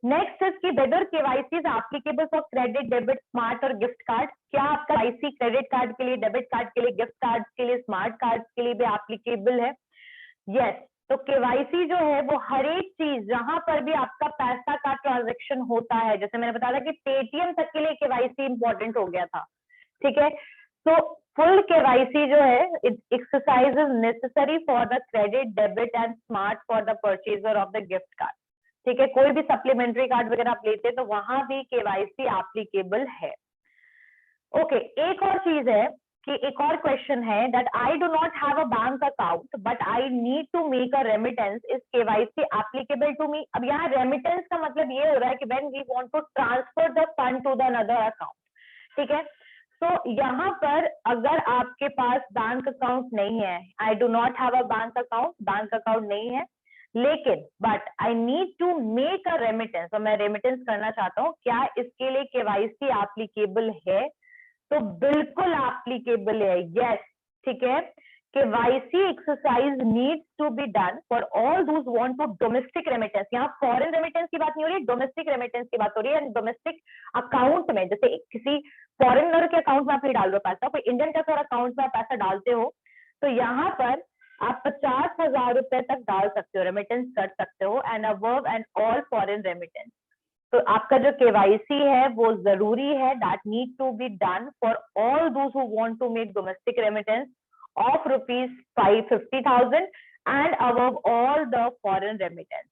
नेक्स्ट इज कि whether KYC is applicable for credit, debit, smart और गिफ्ट कार्ड। क्या आपका KYC क्रेडिट कार्ड के लिए, डेबिट कार्ड के लिए, गिफ्ट कार्ड के लिए, स्मार्ट कार्ड के लिए भी एप्लीकेबल है? यस। तो KYC जो है वो हर एक चीज जहां पर भी आपका पैसा का ट्रांजेक्शन होता है, जैसे मैंने बताया था कि पेटीएम तक के लिए KYC इंपॉर्टेंट हो गया था। ठीक है, तो फुल KYC जो है exercise is necessary for the credit, debit and smart for the purchaser of the gift card. ठीक है, कोई भी सप्लीमेंट्री कार्ड वगैरह आप लेते हैं तो वहां भी KYC एप्लीकेबल है। ओके, एक और चीज है कि एक और क्वेश्चन है that I do not have a bank account but I need to make a remittance, is KYC applicable to me? अब यहाँ रेमिटेंस का मतलब ये हो रहा है कि when we want to transfer the fund to the another account. ठीक है, तो यहाँ पर अगर आपके पास बैंक अकाउंट नहीं है, I do not have a bank account नहीं है, लेकिन but I need to make a remittance, और मैं रेमिटेंस करना चाहता हूँ, क्या इसके लिए KYC एप्लीकेबल है? तो बिल्कुल एप्लीकेबल है, यस। ठीक है, KYC exercise needs to be done for all those want to domestic remittance. यहाँ फॉरेन रेमिटेंस की बात नहीं हो रही है, डोमेस्टिक रेमिटेंस की बात हो रही है। डोमेस्टिक अकाउंट में, जैसे किसी फॉरेनर के अकाउंट में आप डाल रहे हो पैसा, कोई इंडियन का अकाउंट में आप पैसा डालते हो, तो यहाँ पर आप 50,000 रुपए तक डाल सकते हो, रेमिटेंस कर सकते हो, and above and all foreign remittance. तो आपका जो KYC है वो जरूरी है, that need to be done for all those who want to make domestic remittance of ₹50,000 and above all the foreign remittance.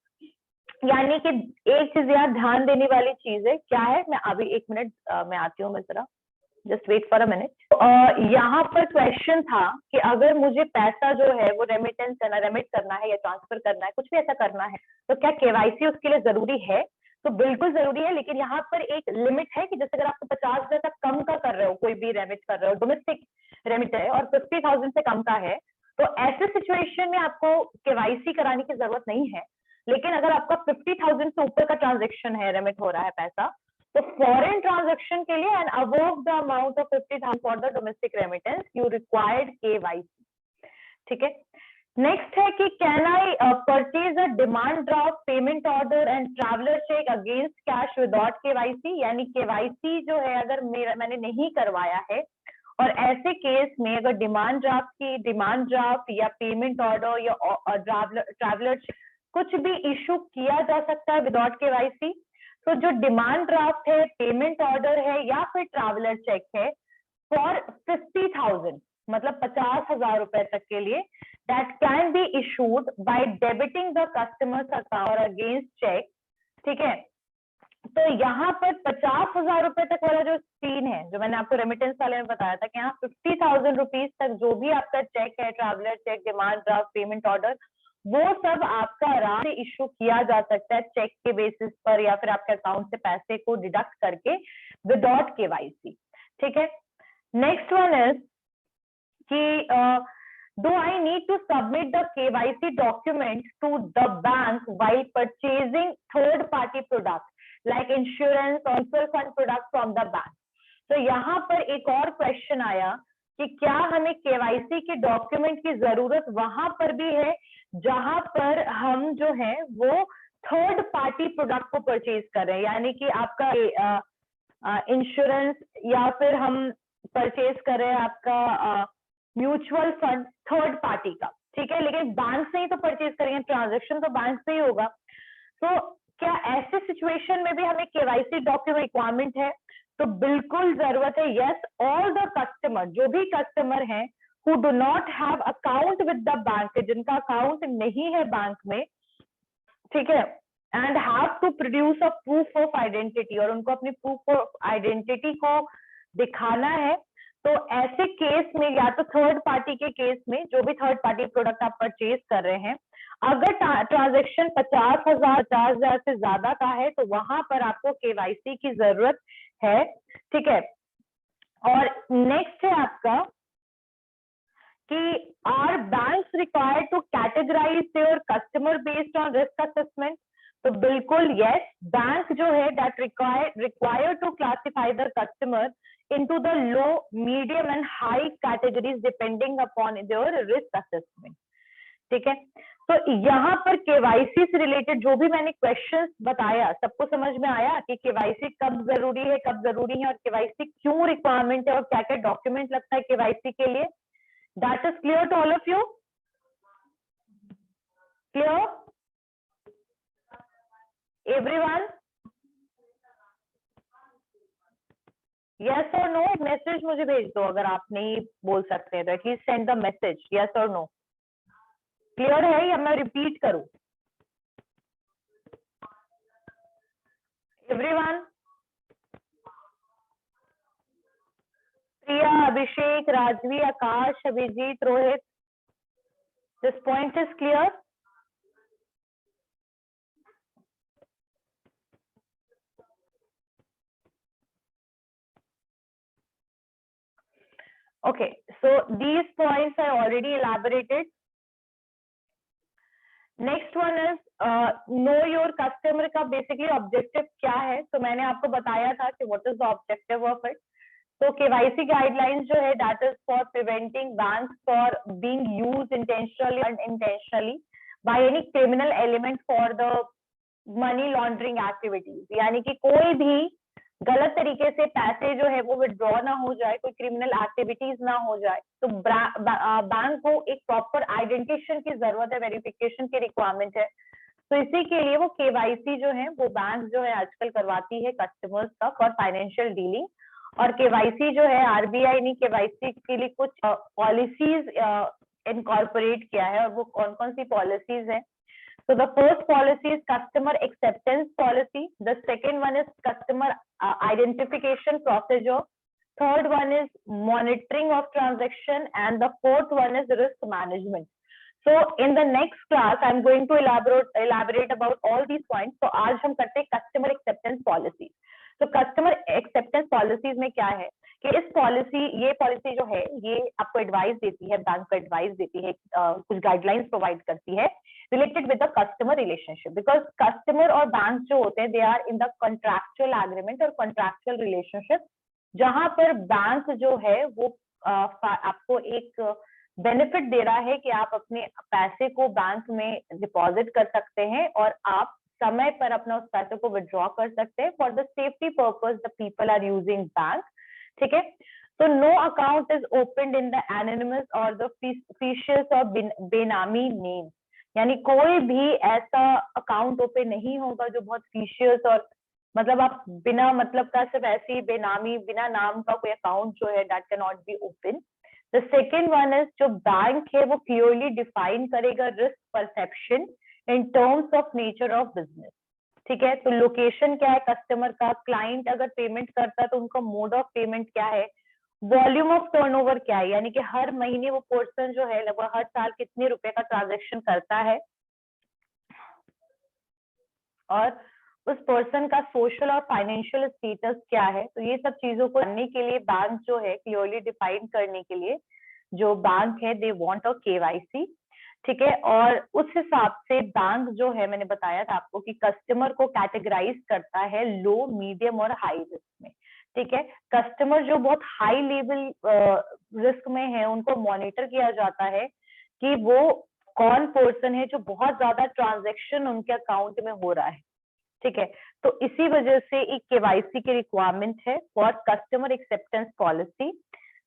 यानी कि एक चीज यहाँ ध्यान देने वाली चीज है, क्या है, मैं अभी एक मिनट मैं आती हूँ, मैं जरा just wait for a minute. यहाँ पर क्वेश्चन था कि अगर मुझे पैसा जो है वो रेमिटेंस है ना, रेमिट करना है या ट्रांसफर करना है, कुछ भी ऐसा करना है, तो क्या KYC उसके लिए जरूरी है? तो बिल्कुल जरूरी है, लेकिन यहाँ पर एक लिमिट है कि जैसे अगर आपको 50,000 तक कम का कर रहे हो, कोई भी रेमिट कर रहे हो, डोमेस्टिक रेमिट है और 50,000 से कम का है, तो ऐसे सिचुएशन में आपको KYC कराने की जरूरत नहीं है। लेकिन अगर आपका 50,000 से ऊपर का ट्रांजेक्शन है, रेमिट हो रहा है पैसा, तो फॉरेन ट्रांजेक्शन के लिए and above the amount of 50,000 for the domestic remittance you required KYC। ठीक है, नेक्स्ट है कि can I purchase a demand draft, payment order and traveller cheque against cash without KYC? यानी KYC जो है अगर मैंने नहीं करवाया है और ऐसे केस में अगर डिमांड ड्राफ्ट या पेमेंट ऑर्डर या ट्रैवलर चेक कुछ भी इशू किया जा सकता है विदाउट KYC। तो जो डिमांड ड्राफ्ट है, पेमेंट ऑर्डर है या फिर ट्रैवलर चेक है फॉर 50,000 मतलब 50,000 रुपए तक के लिए, that can be issued by debiting the customer's account or against check। ठीक है, तो यहाँ पर 50,000 रुपए तक वाला जो सीन है, जो मैंने आपको रेमिटेंस वाले में बताया था कि यहाँ 50,000 रुपीज तक जो भी आपका चेक है, traveller cheque, demand draft, payment order, वो सब आपका आराम से इशू किया जा सकता है चेक के बेसिस पर या फिर आपके अकाउंट से पैसे को डिडक्ट करके विदाउट केवाईसी। ठीक है, नेक्स्ट वन इज कि do I need to submit the KYC document to the bank while purchasing third party products like insurance or mutual fund products from the bank? तो यहाँ पर एक और question आया कि क्या हमें केवाईसी के डॉक्यूमेंट की जरूरत वहां पर भी है जहां पर हम जो है वो थर्ड पार्टी प्रोडक्ट को परचेज कर रहे हैं, यानी कि आपका इंश्योरेंस या फिर हम परचेज कर रहे हैं आपका म्यूचुअल फंड थर्ड पार्टी का, ठीक है, लेकिन बैंक से ही तो परचेज करेंगे, ट्रांजेक्शन तो बैंक से ही होगा। तो क्या ऐसे सिचुएशन में भी हमें केवाईसी डॉक्यूमेंट रिक्वायरमेंट है? तो बिल्कुल जरूरत है। यस, ऑल द कस्टमर, जो भी कस्टमर हैं who do not have account with the bank, जिनका अकाउंट नहीं है बैंक में, ठीक है, and have to produce a proof of identity, और उनको अपनी प्रूफ ऑफ आइडेंटिटी को दिखाना है। तो ऐसे केस में या तो थर्ड पार्टी के केस में जो भी थर्ड पार्टी प्रोडक्ट आप परचेज कर रहे हैं, अगर ट्रांजेक्शन 50,000 से ज्यादा का है तो वहां पर आपको केवाईसी की जरूरत है। ठीक है, और नेक्स्ट है आपका कि are banks required to categorise their customer based on risk assessment? तो बिल्कुल यस, बैंक जो है that require to classify the customer into the low, medium and high categories depending upon their risk assessment। ठीक है, तो यहाँ पर KYC से रिलेटेड जो भी मैंने क्वेश्चंस बताया, सबको समझ में आया कि केवाईसी कब जरूरी है, कब जरूरी है, और केवाईसी क्यों रिक्वायरमेंट है, और क्या क्या डॉक्यूमेंट लगता है केवाईसी के लिए? That is clear to all of you? Clear everyone? Yes और नो? मैसेज मुझे भेज दो, अगर आप नहीं बोल सकते हैं तो at least send the message, yes और नो। क्लियर है या मैं रिपीट करूं? Everyone? Priya, Abhishek, Rajvi, Akash, Abhijit, Rohit, this point is clear? Okay, so these points I already elaborated. Next one is know your customer का basically objective क्या है? तो मैंने आपको बताया था कि what is the objective of it. तो KYC guidelines जो है that is for preventing banks for being used intentionally and unintentionally by any criminal element for the money laundering activities, यानी कि कोई भी गलत तरीके से पैसे जो है वो विड्रॉ ना हो जाए, कोई क्रिमिनल एक्टिविटीज ना हो जाए, तो बैंक को एक प्रॉपर आइडेंटिफिकेशन की जरूरत है, वेरिफिकेशन की रिक्वायरमेंट है। तो इसी के लिए वो केवाईसी जो है वो बैंक जो है आजकल करवाती है कस्टमर्स का फॉर फाइनेंशियल डीलिंग। और केवाईसी जो है आरबीआई ने केवाईसी के लिए कुछ पॉलिसीज इनकॉर्पोरेट किया है, और वो कौन कौन सी पॉलिसीज है? So the first policy is customer acceptance policy. The second one is customer identification procedure. Third one is monitoring of transaction, and the fourth one is risk management. So in the next class, I'm going to elaborate about all these points. So आज हम करते हैं customer acceptance policy. तो customer acceptance policies में क्या है कि ये पॉलिसी जो है ये आपको एडवाइस देती है, बैंक को एडवाइस देती है, कुछ गाइडलाइंस प्रोवाइड करती है related with the customer relationship, because customer और बैंक जो होते हैं they are in the contractual agreement और कॉन्ट्रैक्चुअल रिलेशनशिप, जहां पर बैंक जो है वो आपको एक बेनिफिट दे रहा है कि आप अपने पैसे को बैंक में डिपॉजिट कर सकते हैं और आप समय पर अपना उस पैसे को विड्रॉ कर सकते हैं for the safety purpose the people are using bank. ठीक है, तो no account is opened in the anonymous और द फिशियस और बेनामी नेम, यानी कोई भी ऐसा अकाउंट ओपन नहीं होगा जो बहुत फिशियस और मतलब आप बिना मतलब का सिर्फ ऐसी बेनामी बिना नाम का कोई अकाउंट जो है that can not be open. The second one is जो बैंक है वो क्लियरली डिफाइन करेगा risk perception in terms of nature of business. ठीक है, तो लोकेशन क्या है कस्टमर का, क्लाइंट अगर पेमेंट करता है तो उनका मोड ऑफ पेमेंट क्या है, वॉल्यूम ऑफ टर्नओवर क्या है, यानी कि हर महीने वो पर्सन जो है लगभग हर साल कितने रुपए का ट्रांजेक्शन करता है, और उस पर्सन का सोशल और फाइनेंशियल स्टेटस क्या है। तो ये सब चीजों को जानने के लिए बैंक जो है क्लियरली डिफाइन करने के लिए जो बैंक है दे वांट अ केवाईसी, ठीक है। और उस हिसाब से बैंक जो है, मैंने बताया था आपको कि कस्टमर को कैटेगराइज करता है लो, मीडियम और हाई रिस्क में, ठीक है। कस्टमर जो बहुत हाई लेवल रिस्क में है उनको मॉनिटर किया जाता है कि वो कौन पर्सन है जो बहुत ज्यादा ट्रांजेक्शन उनके अकाउंट में हो रहा है, ठीक है। तो इसी वजह से एक केवाईसी की रिक्वायरमेंट है for customer acceptance policy.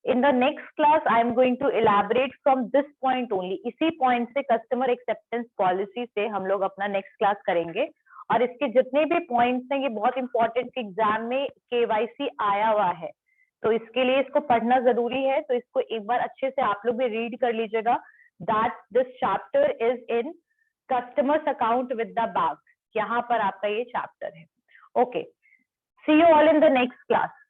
In the next class I am going to elaborate from this point only, इसी पॉइंट से कस्टमर एक्सेप्टेंस पॉलिसी से हम लोग अपना नेक्स्ट क्लास करेंगे। और इसके जितने भी पॉइंट्स हैं ये बहुत इंपॉर्टेंट, एग्जाम में केवाईसी आया हुआ है, तो इसके लिए इसको पढ़ना जरूरी है। तो इसको एक बार अच्छे से आप लोग भी रीड कर लीजिएगा, that this chapter is in customers account with the bank, यहाँ पर आपका ये चैप्टर है। Okay, see you all in the next class.